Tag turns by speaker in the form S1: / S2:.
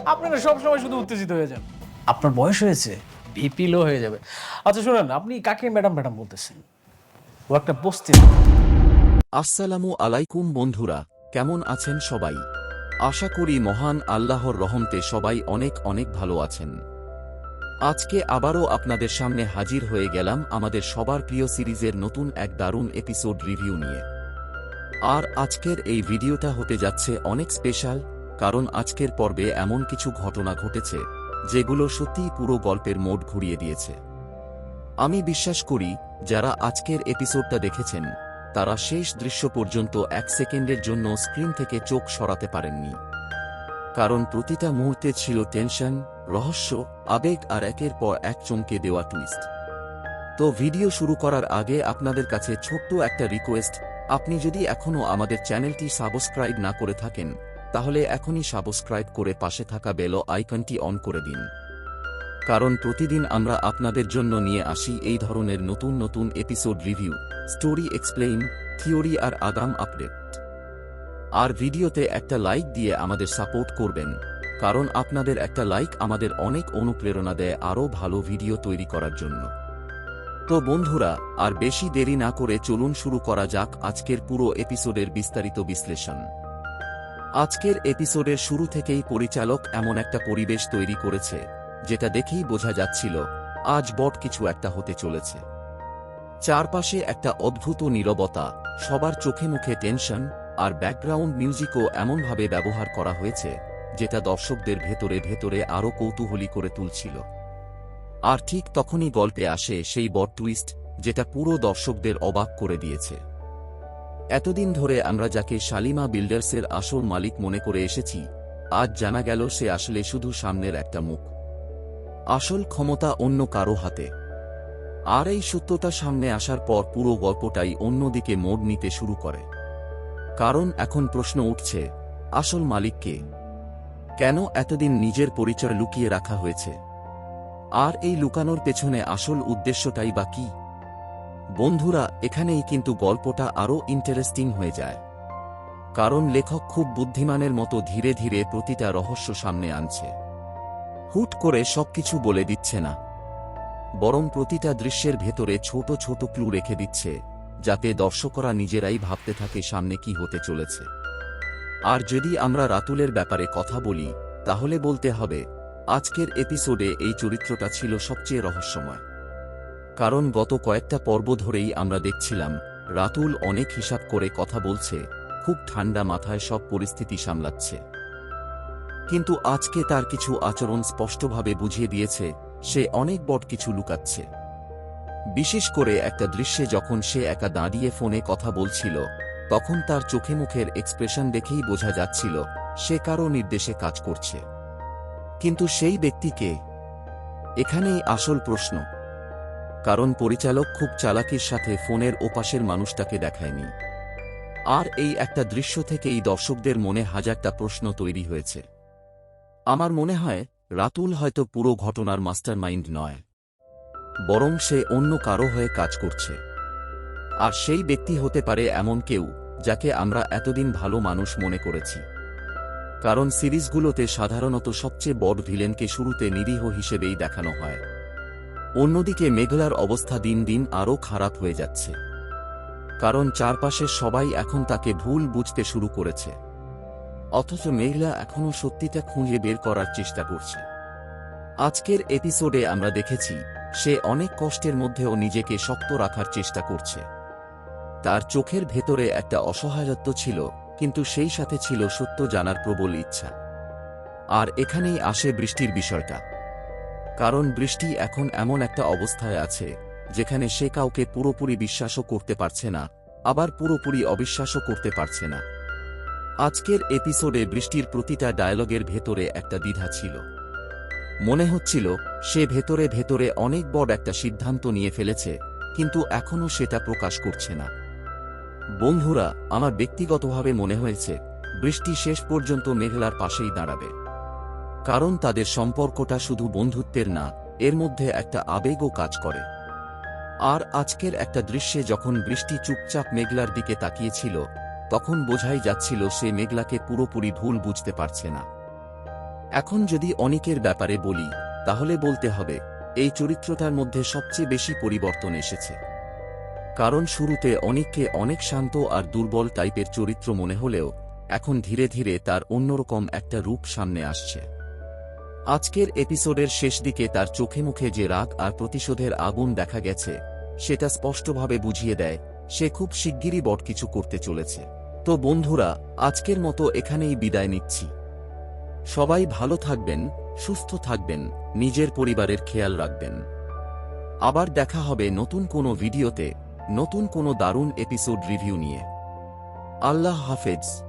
S1: আপনি না সবসময় শুধু উত্তেজিত হয়ে যান। আপনার বয়স হয়েছে, বিপি লো হয়ে যাবে। আচ্ছা শুনেন, আপনি কাকে ম্যাডাম ম্যাডাম বলতেছেন? ও একটা বস্তি।
S2: আসসালামু আলাইকুম বন্ধুরা, কেমন আছেন সবাই? আশা করি মহান আল্লাহর রহমতে সবাই অনেক অনেক ভালো আছেন। আজকে আবারও আপনাদের সামনে হাজির হয়ে গেলাম আমাদের সবার প্রিয় সিরিজের নতুন এক দারুণ এপিসোড রিভিউ নিয়ে। আর আজকের এই ভিডিওটা হতে যাচ্ছে অনেক স্পেশাল, কারণ আজকের পর্বে এমন কিছু ঘটনা ঘটেছে যেগুলো সত্যিই পুরো গল্পের মোড় ঘুরিয়ে দিয়েছে। আমি বিশ্বাস করি যারা আজকের এপিসোডটা দেখেছেন তারা শেষ দৃশ্য পর্যন্ত এক সেকেন্ডের জন্য স্ক্রিন থেকে চোখ সরাতে পারেননি, কারণ প্রতিটা মুহূর্তে ছিল টেনশন, রহস্য, আবেগ আর একের পর এক চমকে দেওয়া টুইস্ট। তো ভিডিও শুরু করার আগে আপনাদের কাছে ছোট্ট একটা রিকোয়েস্ট, আপনি যদি এখনও আমাদের চ্যানেলটি সাবস্ক্রাইব না করে থাকেন তাহলে এখনই সাবস্ক্রাইব করে পাশে থাকা বেল আইকনটি অন করে দিন, কারণ প্রতিদিন আমরা আপনাদের জন্য নিয়ে আসি এই ধরনের নতুন নতুন episode review, story explain, theory আর আগাম আপডেট। আর ভিডিওতে একটা লাইক দিয়ে আমাদের সাপোর্ট করবেন, কারণ আপনাদের একটা লাইক আমাদের অনেক অনুপ্রেরণা দেয় আরও ভালো ভিডিও তৈরি করার জন্য। তো বন্ধুরা, আর বেশি দেরি না করে চলুন শুরু করা যাক আজকের পুরো এপিসোডের বিস্তারিত বিশ্লেষণ। আজকের এপিসোডের শুরু থেকেই পরিচালক এমন একটা পরিবেশ তৈরি করেছে যেটা দেখেই বোঝা যাচ্ছিল আজ বড় কিছু একটা হতে চলেছে। চারপাশে একটা অদ্ভুত নীরবতা, সবার চোখে মুখে টেনশন, আর ব্যাকগ্রাউন্ড মিউজিকও এমনভাবে ব্যবহার করা হয়েছে যেটা দর্শকদের ভেতরে ভেতরে আরও কৌতূহলী করে তুলছিল। আর ঠিক তখনই গল্পে আসে সেই বড় টুইস্ট যেটা পুরো দর্শকদের অবাক করে দিয়েছে। এতদিন ধরে আমরা যাকে শালিমা বিল্ডার্সের আসল মালিক মনে করে এসেছি, আজ জানা গেল সে আসলে শুধু সামনের একটা মুখ, আসল ক্ষমতা অন্য কারো হাতে। আর এই সত্যতা সামনে আসার পর পুরো গল্পটাই অন্যদিকে মোড় নিতে শুরু করে। কারণ এখন প্রশ্ন উঠছে, আসল মালিক কে? কেন এতদিন নিজের পরিচয় লুকিয়ে রাখা হয়েছে? আর এই লুকানোর পেছনে আসল উদ্দেশ্যটাই বা কি? বন্ধুরা, এখানেই কিন্তু গল্পটা আরও ইন্টারেস্টিং হয়ে যায়, কারণ লেখক খুব বুদ্ধিমানের মতো ধীরে ধীরে প্রতিটা রহস্য সামনে আনছে। হুট করে সবকিছু বলে দিচ্ছে না, বরং প্রতিটা দৃশ্যের ভেতরে ছোট ছোট ক্লু রেখে দিচ্ছে, যাতে দর্শকরা নিজেরাই ভাবতে থাকে সামনে কি হতে চলেছে। আর যদি আমরা রাতুলের ব্যাপারে কথা বলি, তাহলে বলতে হবে আজকের এপিসোডে এই চরিত্রটা ছিল সবচেয়ে রহস্যময়। কারণ গত কয়েকটা পর্ব ধরেই আমরা দেখছিলাম রাতুল অনেক হিসাব করে কথা বলছে, খুব ঠান্ডা মাথায় সব পরিস্থিতি সামলাচ্ছে। কিন্তু আজকে তার কিছু আচরণ স্পষ্টভাবে বুঝিয়ে দিয়েছে সে অনেক বড় কিছু লুকাচ্ছে। বিশেষ করে একটা দৃশ্যে যখন সে একা দাঁড়িয়ে ফোনে কথা বলছিল, তখন তার চোখে মুখের এক্সপ্রেশন দেখেই বোঝা যাচ্ছিল সে কারো নির্দেশে কাজ করছে। কিন্তু সেই ব্যক্তিকে? এখানেই আসল প্রশ্ন, কারণ পরিচালক খুব চালাকির সাথে ফোনের ওপাশের মানুষটাকে দেখায়নি। আর এই একটা দৃশ্য থেকেই দর্শকদের মনে হাজারটা প্রশ্ন তৈরি হয়েছে। আমার মনে হয় রাতুল হয়তো পুরো ঘটনার মাস্টারমাইন্ড নয়, বরং সে অন্য কারো হয়ে কাজ করছে। আর সেই ব্যক্তি হতে পারে এমন কেউ যাকে আমরা এতদিন ভালো মানুষ মনে করেছি। কারণ সিরিজগুলোতে সাধারণত সবচেয়ে বড় ভিলেনকে শুরুতে নিরীহ হিসেবেই দেখানো হয়। অন্যদিকে মেঘলার অবস্থা দিন দিন আরও খারাপ হয়ে যাচ্ছে, কারণ চারপাশের সবাই এখন তাকে ভুল বুঝতে শুরু করেছে। অথচ মেঘলা এখনও সত্যিটা খুঁজে বের করার চেষ্টা করছে। আজকের এপিসোডে আমরা দেখেছি সে অনেক কষ্টের মধ্যেও নিজেকে শক্ত রাখার চেষ্টা করছে। তার চোখের ভেতরে একটা অসহায়ত্ব ছিল, কিন্তু সেই সাথে ছিল সত্য জানার প্রবল ইচ্ছা। আর এখানেই আসে বৃষ্টির বিষয়টা, কারণ বৃষ্টি এখন এমন একটা অবস্থায় আছে যেখানে সে কাউকে পুরোপুরি বিশ্বাসও করতে পারছে না, আবার পুরোপুরি অবিশ্বাসও করতে পারছে না। আজকের এপিসোডে বৃষ্টির প্রতিটা ডায়লগের ভেতরে একটা দ্বিধা ছিল। মনে হচ্ছিল সে ভেতরে ভেতরে অনেক বড় একটা সিদ্ধান্ত নিয়ে ফেলেছে, কিন্তু এখনও সেটা প্রকাশ করছে না। বন্ধুরা, আমার ব্যক্তিগতভাবে মনে হয়েছে বৃষ্টি শেষ পর্যন্ত মেঘলার পাশেই দাঁড়াবে, কারণ তাদের সম্পর্কটা শুধু বন্ধুত্বের না, এর মধ্যে একটা আবেগও কাজ করে। আর আজকের একটা দৃশ্যে যখন বৃষ্টি চুপচাপ মেঘলার দিকে তাকিয়েছিল, তখন বোঝাই যাচ্ছিল সে মেঘলাকে পুরোপুরি ভুল বুঝতে পারছে না। এখন যদি অনিকের ব্যাপারে বলি তাহলে বলতে হবে এই চরিত্রটার মধ্যে সবচেয়ে বেশি পরিবর্তন এসেছে। কারণ শুরুতে অনিককে অনেক শান্ত আর দুর্বল টাইপের চরিত্র মনে হলেও এখন ধীরে ধীরে তার অন্যরকম একটা রূপ সামনে আসছে। আজকের এপিসোডের শেষ দিকে তার চোখে মুখে যে রাগ আর প্রতিশোধের আগুন দেখা গেছে সেটা স্পষ্টভাবে বুঝিয়ে দেয় সে খুব শিগগিরই বড় কিছু করতে চলেছে। তো বন্ধুরা, আজকের মতো এখানেই বিদায় নিচ্ছি। সবাই ভালো থাকবেন, সুস্থ থাকবেন, নিজের পরিবারের খেয়াল রাখবেন। আবার দেখা হবে নতুন কোনো ভিডিওতে, নতুন কোনো দারুণ এপিসোড রিভিউ নিয়ে। আল্লাহ হাফেজ।